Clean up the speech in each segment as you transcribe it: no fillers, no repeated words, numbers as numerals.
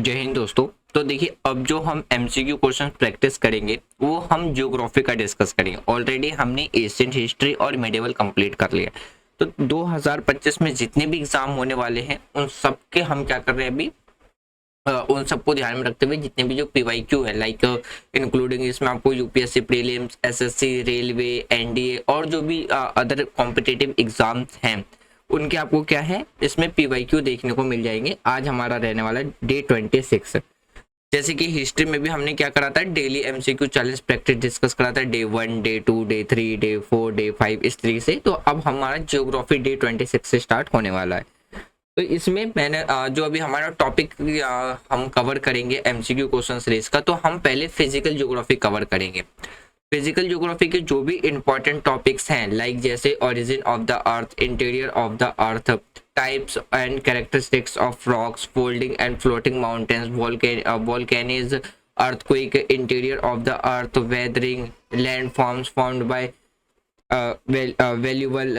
जय हिंद दोस्तों। तो देखिए, अब जो हम एमसीक्यू क्वेश्चन प्रैक्टिस करेंगे वो हम ज्योग्राफी का डिस्कस करेंगे। ऑलरेडी हमने एशियन हिस्ट्री और मेडिवल कंप्लीट कर लिया। तो 2025 में जितने भी एग्जाम होने वाले हैं उन सब के हम क्या कर रहे हैं अभी, उन सबको ध्यान में रखते हुए जितने भी जो पीवाईक्यू है, लाइक इंक्लूडिंग इसमें आपको UPSC prelims, SSC, railway, NDA और जो भी अदर कॉम्पिटिटिव एग्जाम्स हैं उनके आपको क्या है इसमें पीवाईक्यू देखने को मिल जाएंगे। आज हमारा रहने वाला है डे 26। जैसे कि हिस्ट्री में भी हमने क्या करा था, डेली एमसीक्यू 40 प्रैक्टिस डिस्कस करा था, day 1, day 2, day 3, day 4, day 5, इस तरीके से। तो अब हमारा ज्योग्राफी डे 26 से स्टार्ट होने वाला है। तो इसमें मैंने जो अभी हमारा टॉपिक हम कवर करेंगे एमसीक्यू क्वेश्चन सीरीज का, तो हम पहले फिजिकल ज्योग्राफी कवर करेंगे। फिजिकल ज्योग्राफी के जो भी इंपॉर्टेंट टॉपिक्स हैं, लाइक जैसे origin of the earth, interior of the earth, types and characteristics of rocks, folding and floating mountains, volcanoes, earthquake, interior of the earth, weathering, land forms formed by valuable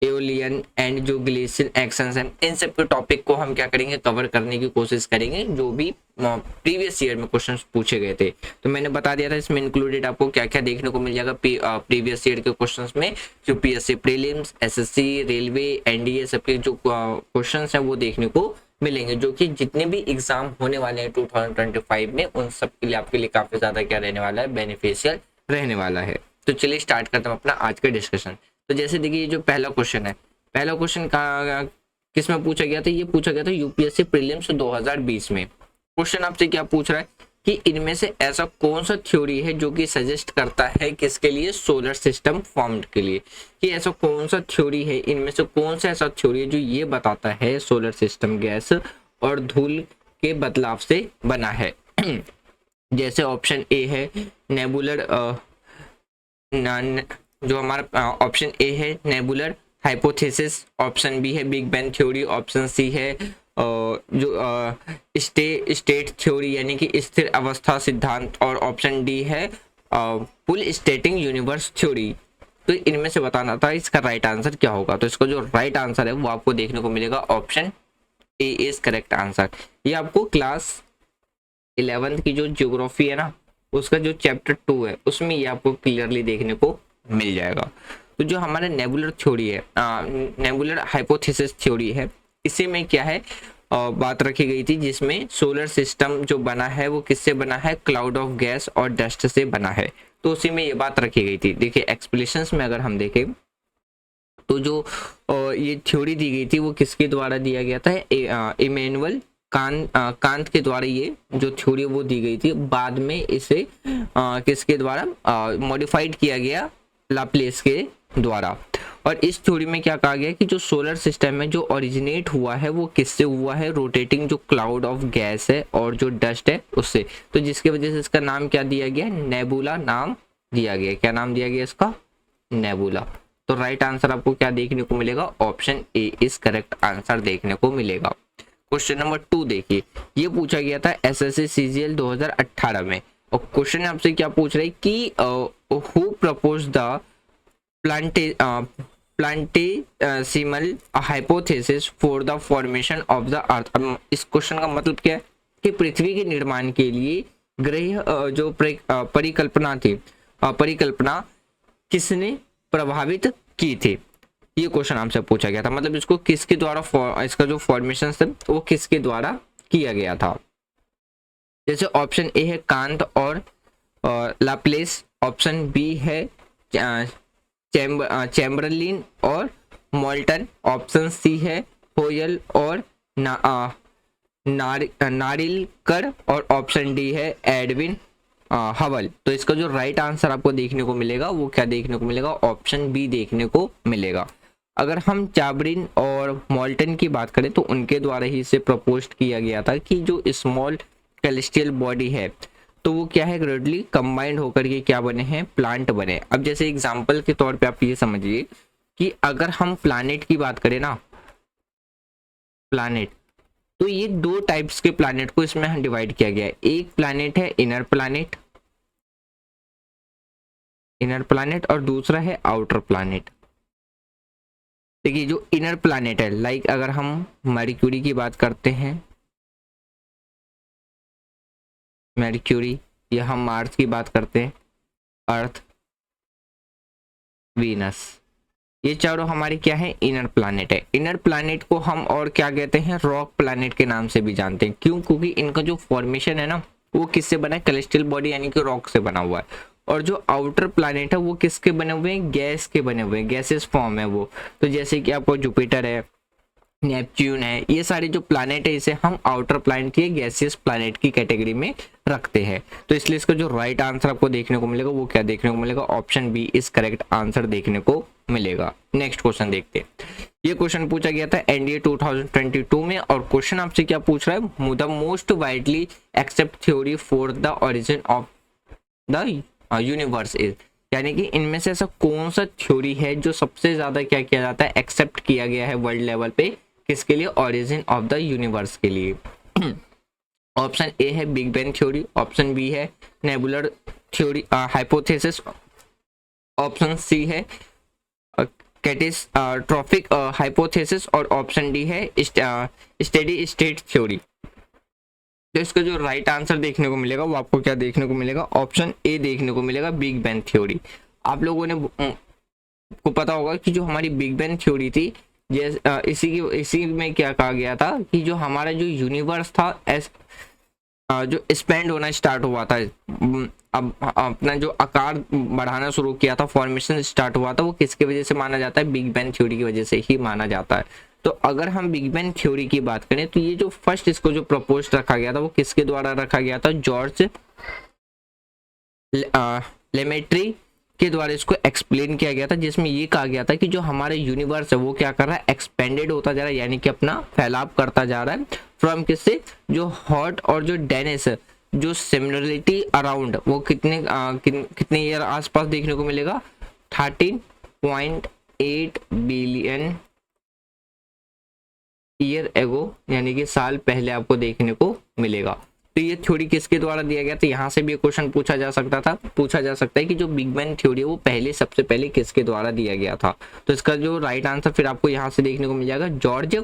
aeolian and जो glacial actions हैं, इन सब के topic को हम क्या करेंगे, cover करने की कोशिश करेंगे जो भी प्रीवियस ईयर में क्वेश्चंस पूछे गए थे। तो मैंने बता दिया था इसमें इंक्लूडेड आपको क्या क्या देखने को मिल जाएगा प्रीवियस ईयर के क्वेश्चंस में। UPSC prelims, SSC, railway, NDA सबके जो क्वेश्चंस हैं वो देखने को मिलेंगे, जो कि जितने भी एग्जाम होने वाले हैं 2025 में उन सब के लिए आपके लिए काफी ज्यादा क्या रहने वाला है, बेनिफिशियल रहने वाला है। तो चलिए स्टार्ट करते हैं अपना आज का डिस्कशन। तो जैसे देखिए, ये जो पहला क्वेश्चन है, पहला क्वेश्चन का किस में पूछा गया था, ये पूछा गया था यूपीएससी प्रीलिम्स 2020 में। क्वेश्चन आपसे क्या पूछ रहा है कि इनमें से ऐसा कौन सा थ्योरी है जो कि सजेस्ट करता है किसके लिए, सोलर सिस्टम फॉर्म्ड के लिए। कि ऐसा कौन सा थ्योरी है, इनमें से कौन सा ऐसा थ्योरी है जो ये बताता है सोलर सिस्टम गैस और धूल के बदलाव से बना है। जैसे ऑप्शन ए है नेबुलर, जो हमारा ऑप्शन ए है नेबुलर हाइपोथेसिस, ऑप्शन बी है big bang theory, option C है जो स्टेट थ्योरी यानी कि स्थिर अवस्था सिद्धांत, और ऑप्शन डी है पुल स्टेटिंग यूनिवर्स थ्योरी। तो इनमें से बताना था इसका राइट आंसर क्या होगा। तो इसका जो राइट आंसर है वो आपको देखने को मिलेगा option A is correct answer. ये आपको क्लास 11th की जो ज्योग्राफी है ना, उसका जो चैप्टर 2 है उसमें ये आपको क्लियरली देखने को मिल जाएगा। तो जो हमारा नेबुलर थ्योरी है, नेबुलर हाइपोथेसिस थ्योरी है, इसी में क्या है बात रखी गई थी, जिसमें सोलर सिस्टम जो बना है वो किससे बना है, क्लाउड ऑफ गैस और डस्ट से बना है। तो उसी में ये बात रखी गई थी। देखिए एक्सप्लेनेशंस में अगर हम देखें तो जो ये थ्योरी दी गई थी वो किसके द्वारा दिया गया था, इमैनुअल कांत के द्वारा ये जो थ्योरी वो दी गई थी। बाद में इसे किसके द्वारा मॉडिफाइड किया गया, लाप्लेस के द्वारा। और इस थ्योरी में क्या कहा गया कि जो सोलर सिस्टम में जो ओरिजिनेट हुआ है वो किससे हुआ है, रोटेटिंग जो क्लाउड ऑफ गैस है और जो डस्ट है उससे। तो जिसकी वजह से इसका नाम क्या दिया गया, नेबुला नाम दिया गया। क्या नाम दिया गया इसका, नेबुला। तो राइट आंसर आपको क्या देखने को मिलेगा, option A is correct answer देखने को मिलेगा। क्वेश्चन नंबर 2 देखिए, ये पूछा गया था एसएससी सीजीएल 2018 में। और क्वेश्चन आपसे क्या पूछ रहे हैं कि who propose the planetesimal hypothesis for the formation of the earth. अब इस क्वेश्चन का मतलब क्या है कि पृथ्वी के निर्माण के लिए ग्रह जो परिकल्पना थी, परिकल्पना किसने प्रभावित की थी, ये क्वेश्चन हमसे पूछा गया था। मतलब इसको किसके द्वारा, इसका जो फॉर्मेशन है वो किसके द्वारा किया गया था। जैसे ऑप्शन ए है कांत और लाप्लेस, ऑप्शन बी है चैम्बरलिन और मोल्टन, ऑप्शन सी है होयल और नारिलकर, और ऑप्शन डी है एडविन हवल। तो इसका जो राइट आंसर आपको देखने को मिलेगा वो क्या देखने को मिलेगा, ऑप्शन बी देखने को मिलेगा। अगर हम चाबरिन और मोल्टन की बात करें तो उनके द्वारा ही इसे प्रपोज किया गया था कि जो स्मॉल कैलेस्टियल बॉडी है तो वो क्या है, ग्रेजुअली कंबाइंड होकर के क्या बने हैं, प्लांट बने। अब जैसे एग्जांपल के तौर पे आप ये समझिए कि अगर हम प्लानेट की बात करें ना, प्लानेट, तो ये 2 टाइप्स के प्लानेट को इसमें डिवाइड किया गया है। एक प्लानेट है इनर प्लानेट, और दूसरा है आउटर प्लानेट। देखिए जो इनर प्लानेट है, लाइक अगर हम मर्क्यूरी की बात करते हैं मर्क्यूरी, या हम मार्स की बात करते हैं, अर्थ, वीनस, ये चारों हमारे क्या है, इनर प्लैनेट है। इनर प्लैनेट को हम और क्या कहते हैं, रॉक प्लैनेट के नाम से भी जानते हैं। क्यों? क्योंकि इनका जो फॉर्मेशन है ना, वो किससे बना है, कैलेस्टियल बॉडी यानी कि रॉक से बना हुआ है। और जो आउटर प्लैनेट है वो किसके बने हुए हैं, गैस के बने हुए हैं, गैसेस फॉर्म है वो। तो जैसे कि आपको जुपिटर है, नेपच्यून है, ये सारे जो प्लैनेट है इसे हम आउटर प्लैनेट की गैसियस प्लैनेट की कैटेगरी में रखते हैं। तो इसलिए इसका जो राइट आंसर आपको देखने को मिलेगा वो क्या देखने को मिलेगा, option B is correct answer देखने को मिलेगा। नेक्स्ट क्वेश्चन देखते हैं। ये क्वेश्चन पूछा गया था एनडीए 2022 में, और क्वेश्चन आपसे क्या पूछ रहा है, the most widely accept theory for the origin of the universe is, यानी कि इनमें से ऐसा कौन सा थ्योरी है जो सबसे ज्यादा क्या किया जाता है, एक्सेप्ट किया गया है वर्ल्ड लेवल पे, किसके लिए, ओरिजिन ऑफ द यूनिवर्स के लिए। ऑप्शन ए है big bang theory, option B है nebular theory hypothesis, option C है कैटास्ट्रॉफिक हाइपोथेसिस, और ऑप्शन डी है स्टेडी स्टेट थ्योरी। तो इसका जो राइट आंसर देखने को मिलेगा वो आपको क्या देखने को मिलेगा, ऑप्शन ए देखने को मिलेगा, बिग बैंग थ्योरी। आप लोगों ने को पता होगा कि जो हमारी बिग बैंग थ्योरी थी, इसी में क्या कहा गया था कि जो हमारा जो यूनिवर्स था जो एक्सपेंड होना स्टार्ट हुआ था, अब अपना जो आकार बढ़ाना शुरू किया था, फॉर्मेशन स्टार्ट हुआ था, वो किसकी वजह से माना जाता है, बिग बैंग थ्योरी की वजह से ही माना जाता है। तो अगर हम बिग बैंग थ्योरी की बात करें तो ये जो फर्स्ट इसको जो प्रपोज रखा गया था वो किसके द्वारा रखा गया था, जॉर्ज लेमेट्री के द्वारा इसको एक्सप्लेन किया गया था, जिसमें ये कहा गया था कि जो हमारा यूनिवर्स है वो क्या कर रहा है, एक्सपेंडेड होता जा रहा है, यानी कि अपना फैलाव करता जा रहा है फ्रॉम किससे, जो हॉट और जो डेनिस, जो सिमिलरिटी अराउंड वो कितने ईयर आसपास देखने को मिलेगा, 13.8 बिलियन ईयर एगो, यानी कि साल पहले आपको देखने को मिलेगा। तो ये थ्योरी किसके द्वारा दिया गया था, यहाँ से भी क्वेश्चन पूछा जा सकता है कि जो बिग बैंग थ्योरी है वो सबसे पहले किसके द्वारा दिया गया था। तो इसका जो राइट आंसर फिर आपको यहाँ से देखने को मिल जाएगा, जॉर्ज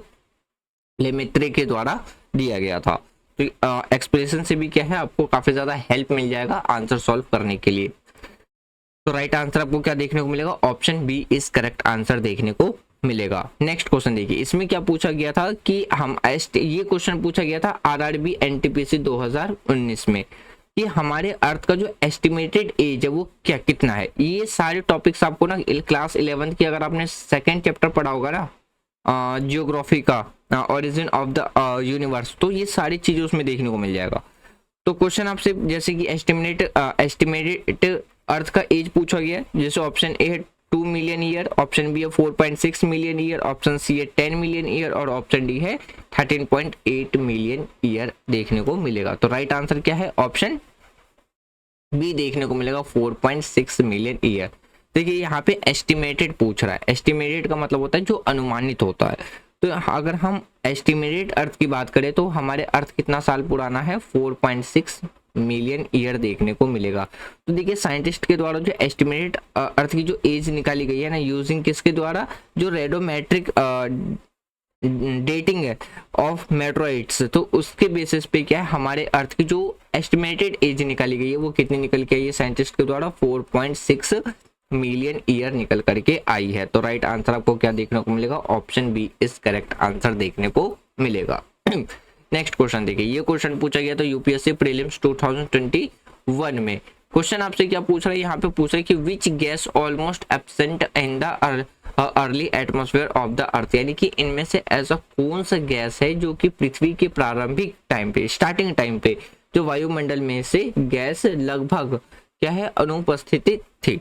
लेमेत्रे के द्वारा दिया गया था। तो एक्सप्रेशन से भी क्या है, आपको काफी ज्यादा हेल्प मिल जाएगा आंसर सॉल्व करने के लिए। तो राइट आंसर आपको क्या देखने को मिलेगा, option B is correct answer देखने को मिलेगा। नेक्स्ट क्वेश्चन देखिए, इसमें क्या पूछा गया था कि ये क्वेश्चन पूछा गया था आरआरबी एनटीपीसी 2019 में, कि हमारे अर्थ का जो एस्टिमेटेड एज है वो क्या कितना है। ये सारे टॉपिक्स आपको ना क्लास 11th की, अगर आपने सेकेंड चैप्टर पढ़ा होगा ना जियोग्राफी का, ओरिजिन ऑफ द यूनिवर्स, तो ये सारी चीजें उसमें देखने को मिल जाएगा। तो क्वेश्चन आपसे जैसे कि एस्टिमेटेड अर्थ का एज पूछा गया है, जैसे ऑप्शन ए है 2 मिलियन ईयर, ऑप्शन बी है 4.6 मिलियन ईयर, ऑप्शन सी है 10 मिलियन ईयर, और ऑप्शन डी है 13.8 मिलियन ईयर देखने को मिलेगा। तो राइट आंसर क्या है, ऑप्शन बी देखने को मिलेगा, 4.6 मिलियन ईयर। देखिए यहाँ पे एस्टिमेटेड पूछ रहा है, एस्टिमेटेड का मतलब होता है जो अनुमानित होता है। तो अगर हम एस्टिमेटेड अर्थ की बात करें तो हमारे अर्थ कितना साल पुराना है, 4.6 मिलियन ईयर देखने को मिलेगा। तो देखिए साइंटिस्ट के द्वारा जो एस्टिमेटेड अर्थ की जो एज निकाली गई है ना, यूजिंग किसके द्वारा, जो रेडोमेट्रिक डेटिंग है ऑफ मेट्रोइड्स, तो उसके बेसिस पे क्या है, हमारे अर्थ की जो एस्टिमेटेड एज निकाली गई है वो कितनी निकल के आई है साइंटिस्ट के द्वारा, 4.6 मिलियन ईयर निकल करके आई है। तो राइट आंसर आपको क्या देखने को मिलेगा, option B is correct answer देखने को मिलेगा। नेक्स्ट क्वेश्चन देखिए, ये क्वेश्चन पूछा गया था यूपीएससी प्रीलिम्स 2021 में। क्वेश्चन आपसे क्या पूछ रहा है, यहाँ पे पूछ रहा है कि which gas almost absent in the early atmosphere of the अर्थ, यानी कि इनमें से ऐसा कौन सा गैस है जो कि पृथ्वी के प्रारंभिक टाइम पे, स्टार्टिंग टाइम पे जो वायुमंडल में से गैस लगभग क्या है, अनुपस्थित थी,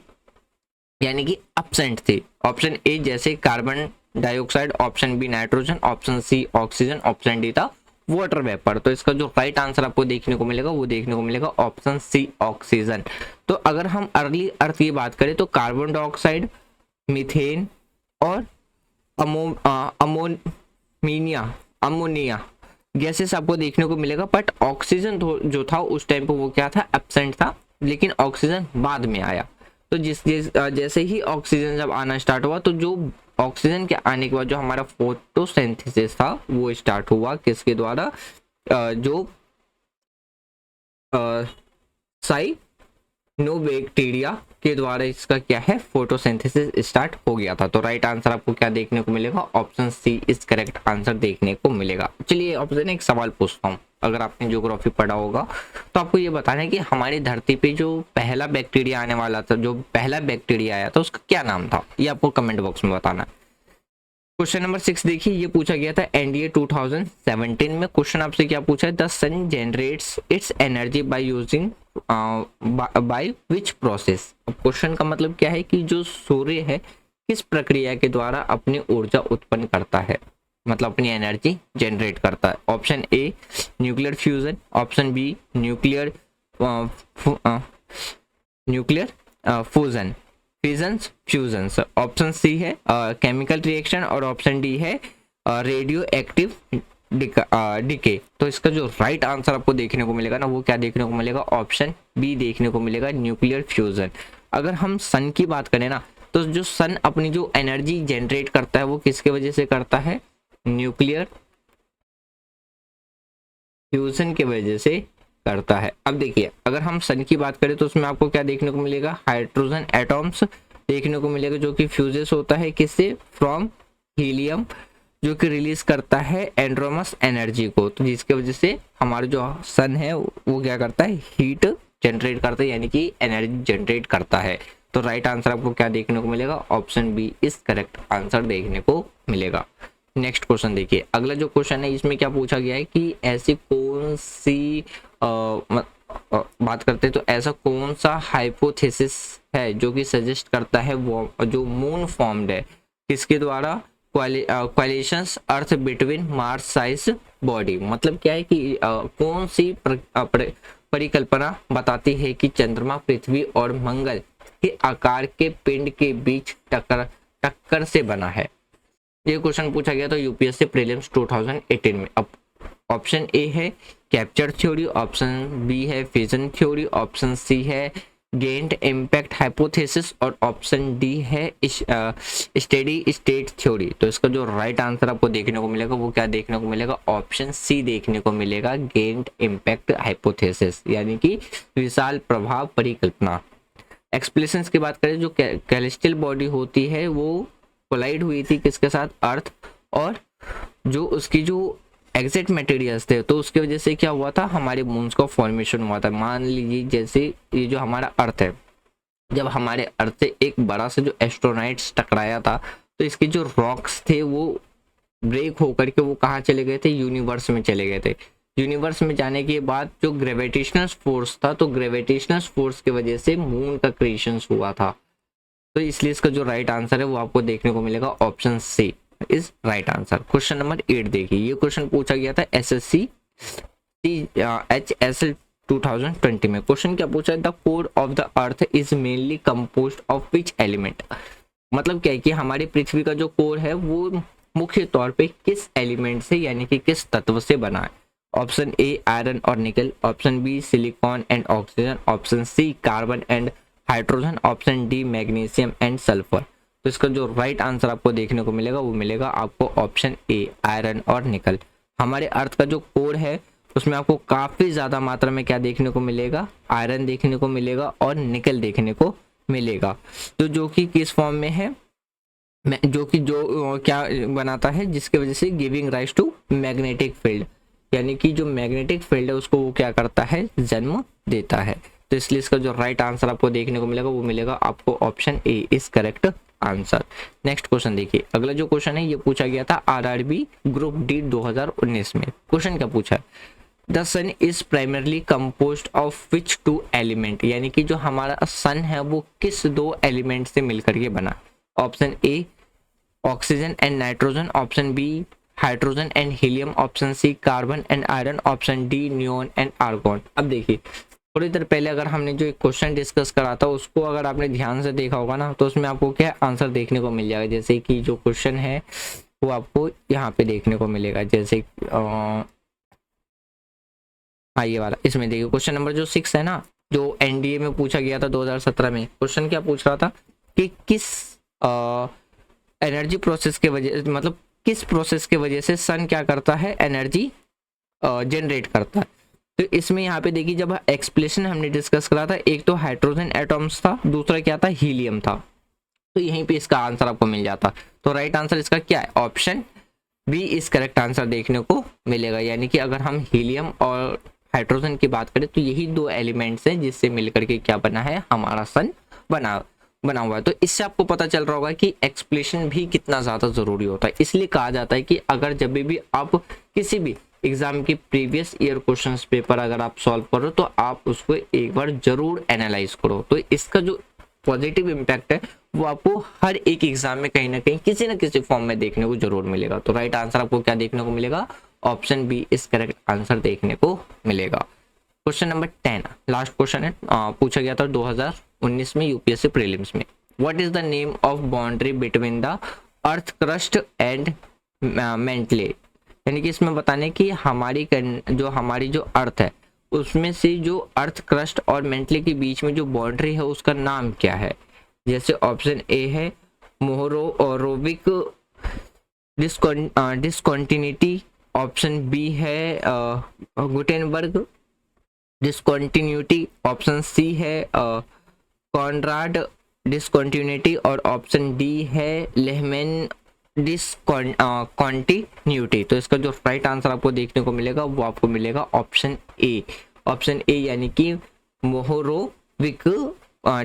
यानी कि एब्सेंट थी। ऑप्शन ए जैसे carbon dioxide, option B nitrogen, option C oxygen, option D था वाटर वेपर। तो इसका जो राइट आंसर आपको देखने को मिलेगा वो देखने को मिलेगा ऑप्शन सी ऑक्सीजन। तो अगर हम अर्ली अर्थ की बात करें तो कार्बन डाइऑक्साइड, मीथेन और अमोनिया गैसेस आपको देखने को मिलेगा, बट ऑक्सीजन जो था उस टाइम पे वो क्या था, एब्सेंट था, लेकिन ऑक्सीजन बाद में आया। तो जैसे ही ऑक्सीजन जब आना स्टार्ट हुआ, तो जो ऑक्सीजन के आने के बाद जो हमारा फोटोसिंथेसिस था वो स्टार्ट हुआ किसके द्वारा, जो साइनोबैक्टीरिया के द्वारा इसका क्या है फोटोसिंथेसिस स्टार्ट हो गया था। तो राइट आंसर आपको क्या देखने को मिलेगा, option C is correct answer देखने को मिलेगा। चलिए ऑप्शन एक सवाल पूछता हूँ, अगर आपने ज्योग्राफी पढ़ा होगा तो आपको ये बताना है कि हमारी धरती पे जो पहला बैक्टीरिया आने वाला था, जो पहला बैक्टीरिया आया था उसका क्या नाम था, ये आपको कमेंट बॉक्स में बताना। क्वेश्चन नंबर 6 देखिए, ये पूछा गया था एनडीए 2017 में। क्वेश्चन आपसे क्या पूछा है, the sun generates its energy by using by which process. अब क्वेश्चन का मतलब क्या है कि जो सूर्य है किस प्रक्रिया के द्वारा अपनी ऊर्जा उत्पन्न करता है, मतलब अपनी एनर्जी जनरेट करता है। Option A nuclear fusion, option B nuclear fusion fissions fusions, option C है केमिकल रिएक्शन और ऑप्शन डी है रेडियो एक्टिव डिके। तो इसका जो राइट आंसर आपको देखने को मिलेगा ना, वो क्या देखने को मिलेगा, ऑप्शन बी देखने को मिलेगा, न्यूक्लियर फ्यूजन। अगर हम सन की बात करें ना, तो जो सन अपनी जो एनर्जी जनरेट करता है वो किसके वजह से करता है, न्यूक्लियर फ्यूजन की वजह से करता है। अब देखिए अगर हम सन की बात करें तो उसमें आपको क्या देखने को मिलेगा, हाइड्रोजन एटॉम्स देखने को मिलेगा जो कि फ्यूजेस होता है किससे, फ्रॉम हीलियम, जो कि रिलीज करता है एंड्रोमस एनर्जी को। तो जिसके वजह से हमारा जो सन है वो क्या करता है, हीट जनरेट करता है, यानी कि एनर्जी जनरेट करता है। तो राइट आंसर आपको क्या देखने को मिलेगा, ऑप्शन बी इस करेक्ट आंसर देखने को मिलेगा। नेक्स्ट क्वेश्चन देखिए, अगला जो क्वेश्चन है इसमें क्या पूछा गया है कि ऐसी कौन सी बात करते हैं तो ऐसा कौन सा हाइपोथेसिस है जो कि सजेस्ट करता है वो जो मून फॉर्म्ड है किसके द्वारा, क्वालिशंस अर्थ बिटवीन मार्स साइज बॉडी। मतलब क्या है कि कौन सी परिकल्पना बताती है कि चंद्रमा पृथ्वी और मंगल के आकार के पिंड के बीच टक्कर से बना है। ये क्वेश्चन पूछा गया था यूपीएससी प्रीलिम्स 2018 में। अब ऑप्शन ए है कैप्चर थ्योरी, ऑप्शन बी है फिजन थ्योरी, ऑप्शन सी है गेंट इम्पैक्ट हाइपोथेसिस और ऑप्शन डी है स्टेडी स्टेट थ्योरी। तो इसका जो राइट आंसर आपको देखने को मिलेगा वो क्या देखने को मिलेगा, ऑप्शन सी देखने को मिलेगा, गेंट इम्पैक्ट हाइपोथेसिस, यानी कि विशाल प्रभाव परिकल्पना। एक्सप्लेनेशंस की बात करें, जो कैलेस्टियल बॉडी होती है वो कोलाइड हुई थी किसके साथ, अर्थ, और जो उसकी जो एग्जैक्ट मटेरियल्स थे तो उसकी वजह से क्या हुआ था, हमारे मून्स का फॉर्मेशन हुआ था। मान लीजिए जैसे ये जो हमारा अर्थ है, जब हमारे अर्थ से एक बड़ा सा जो एस्ट्रोनाइट्स टकराया था तो इसके जो रॉक्स थे वो ब्रेक होकर के वो कहाँ चले गए थे, यूनिवर्स में चले गए थे। यूनिवर्स में जाने के बाद जो ग्रेविटेशनल फोर्स था, तो ग्रेविटेशनल फोर्स की वजह से मून का क्रिएशन हुआ था। तो इसलिए इसका जो राइट आंसर है वो आपको देखने को मिलेगा, option C is right answer. Question number 8 देखिए, ये क्वेश्चन पूछा गया था एसएससी HSL 2020 में। क्वेश्चन क्या पूछा है, the core of the earth is mainly composed of which element. मतलब क्या है कि हमारी पृथ्वी का जो कोर है वो मुख्य तौर पे किस एलिमेंट से, यानी कि किस तत्व से बना है। ऑप्शन ए आयरन और nickel, option B silicon and oxygen, option C carbon and hydrogen, option D magnesium and sulphur. तो इसका जो राइट आंसर आपको देखने को मिलेगा वो मिलेगा आपको ऑप्शन ए आयरन और निकल। हमारे अर्थ का जो कोर है उसमें आपको काफी ज्यादा मात्रा में क्या देखने को मिलेगा, आयरन देखने को मिलेगा और निकल देखने को मिलेगा। तो जो कि किस फॉर्म में है, जो कि जो क्या बनाता है, जिसकी वजह से giving rise to magnetic field, यानी कि जो मैग्नेटिक फील्ड है उसको वो क्या करता है, जन्म देता है। तो इसलिए इसका जो राइट आंसर आपको देखने को मिलेगा वो मिलेगा आपको option A is correct answer. Next question देखिए, अगला जो क्वेश्चन है ये पूछा गया था आरआरबी ग्रुप डी 2019 में। क्वेश्चन क्या पूछा है, the sun is primarily composed of which two element, यानी कि जो हमारा सन है वो किस दो एलिमेंट से मिलकर के बना। Option A oxygen and nitrogen, option B hydrogen and helium, option C carbon and iron, option D neon and argon. अब देखिए थोड़ी देर पहले अगर हमने जो एक क्वेश्चन डिस्कस करा था उसको अगर आपने ध्यान से देखा होगा ना तो उसमें आपको क्या आंसर देखने को मिल जाएगा। जैसे कि जो क्वेश्चन है वो आपको यहाँ पे देखने को मिलेगा, जैसे हाँ ये वाला, इसमें देखिए क्वेश्चन नंबर जो 6 है ना, जो एनडीए में पूछा गया था 2017 में। क्वेश्चन क्या पूछ रहा था कि किस एनर्जी प्रोसेस के वजह, मतलब किस प्रोसेस के वजह से सन क्या करता है, एनर्जी जनरेट करता है। तो इसमें यहाँ पे देखिए जब एक्सप्लेनेशन हमने डिस्कस करा था, एक तो हाइड्रोजन एटॉम्स था, दूसरा क्या था, हीलियम था। तो यहीं पे इसका आंसर आपको मिल जाता। तो राइट आंसर इसका क्या है, ऑप्शन बी इस करेक्ट आंसर देखने को मिलेगा। यानी कि अगर हम हीलियम और हाइड्रोजन की बात करें तो यही दो एलिमेंट्स हैं जिससे मिलकर के क्या बना है, हमारा सन बना हुआ है। तो इससे आपको पता चल रहा होगा कि एक्सप्लेनेशन भी कितना ज़्यादा ज़रूरी होता है। इसलिए कहा जाता है कि अगर जब भी आप किसी भी एग्जाम के प्रीवियस ईयर क्वेश्चंस पेपर अगर आप सॉल्व करो तो आप उसको एक बार जरूर एनालाइज करो। तो इसका जो पॉजिटिव इम्पैक्ट है वो आपको हर एक एग्जाम में कहीं ना कहीं किसी न किसी फॉर्म में देखने को जरूर मिलेगा। तो राइट आंसर आपको क्या देखने को मिलेगा, ऑप्शन बी इस करेक्ट आंसर देखने को मिलेगा। क्वेश्चन नंबर 10 लास्ट क्वेश्चन है, पूछा गया था 2019 में यूपीएससी प्रीलिम्स में। What is the name of boundary between the earth crust and Mantle. यानी कि इसमें बताने की हमारी जो अर्थ है उसमें से जो अर्थ क्रस्ट और मेंटले के बीच में जो बाउंड्री है उसका नाम क्या है। जैसे ऑप्शन ए है मोहोरोविक डिस्कंटिन्यूटी, ऑप्शन बी है गुटेनबर्ग डिस्कंटिन्यूटी, ऑप्शन सी है कॉनराड डिस्कंटिन्यूटी और ऑप्शन डी है लेहमैन डिस्कंटिन्यूटी। तो इसका जो राइट आंसर आपको देखने को मिलेगा वो आपको मिलेगा ऑप्शन ए। ऑप्शन ए यानी कि मोहोरोविक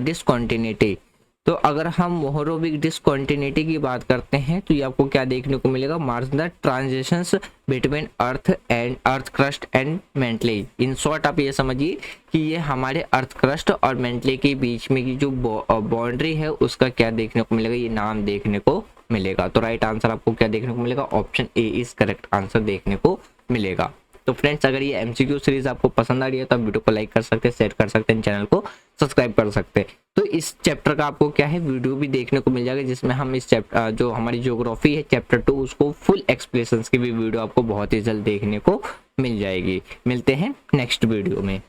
डिस्कंटिन्यूटी। तो अगर हम मोहोरोविक डिस्कंटिन्यूटी की बात करते हैं तो ये आपको क्या देखने को मिलेगा, marks the transitions between earth crust and Mantle. In short आप ये समझिए कि ये हमारे अर्थ क्रस्ट और मेंटले के बीच में की जो बाउंड्री है उसका क्या देखने को मिलेगा, ये नाम देखने को मिलेगा। तो राइट आंसर आपको क्या देखने को मिलेगा, option A is correct answer देखने को मिलेगा। तो फ्रेंड्स अगर ये एमसीक्यू सीरीज आपको पसंद आ रही है तो आप वीडियो को लाइक कर सकते हैं, शेयर कर सकते हैं, चैनल को सब्सक्राइब कर सकते हैं। तो इस चैप्टर का आपको क्या है वीडियो भी देखने को मिल जाएगा जिसमें हम इस चैप्टर जो हमारी ज्योग्राफी है चैप्टर 2 उसको फुल एक्सप्लेनेशंस की भी वीडियो आपको बहुत ही जल्द देखने को मिल जाएगी। मिलते हैं नेक्स्ट वीडियो में।